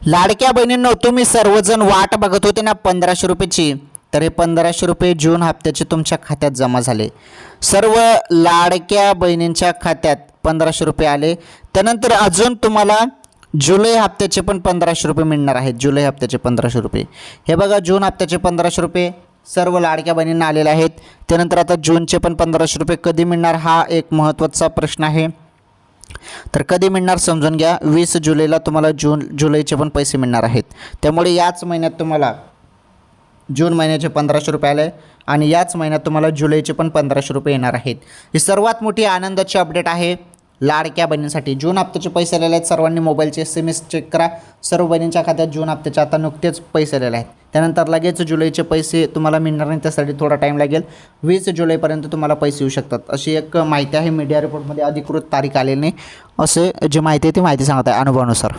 लाडक्या बहिणींनो, तुम्ही सर्वजण वाट बघत होते ना 1500 रुपयाची, तर हे 1500 रुपये जून हप्त्याचे तुमच्या खात्यात जमा झाले। सर्व लाडक्या बहिणींच्या खात्यात 1500 रुपये आले। त्यानंतर अजून तुम्हाला जुलै हप्त्याचे पण 1500 रुपये मिळणार आहेत। जुलै हप्त्याचे 1500 रुपये, हे बघा जून हप्त्याचे 1500 रुपये सर्व लाडक्या बहिणींना आलेले आहेत। त्यानंतर आता जूनचे पण 1500 रुपये कधी मिळणार हा एक महत्त्वाचा प्रश्न आहे। तर कधी मिळणार समजून घ्या। 20 जुलैला तुम्हाला जुलैचे पण पैसे मिळणार आहेत। त्यामुळे याच महिन्यात तुम्हाला जून महिन्याचे 1500 रुपये आले आणि याच महिन्यात तुम्हाला जुलैचे पण 1500 रुपये येणार आहेत। ही सर्वात मोठी आनंदाची अपडेट आहे लाडक्या बहिणींसाठी। जून हप्त्याचे पैसे आलेले आहेत। सर्वांनी मोबाईलचे SMS चेक करा। सर्व बहिणींच्या खात्यात जून हप्त्याचे आता नुकतेच पैसे आलेले आहेत। त्यानंतर लगेच जुलैचे पैसे तुम्हाला मिळणार नाही, त्यासाठी थोडा टाईम लागेल। 20 जुलैपर्यंत तुम्हाला पैसे येऊ शकतात अशी एक माहिती आहे। मीडिया रिपोर्टमध्ये अधिकृत तारीख आलेली नाही, असे जी माहिती आहे ती माहिती सांगत आहे अनुभवानुसार।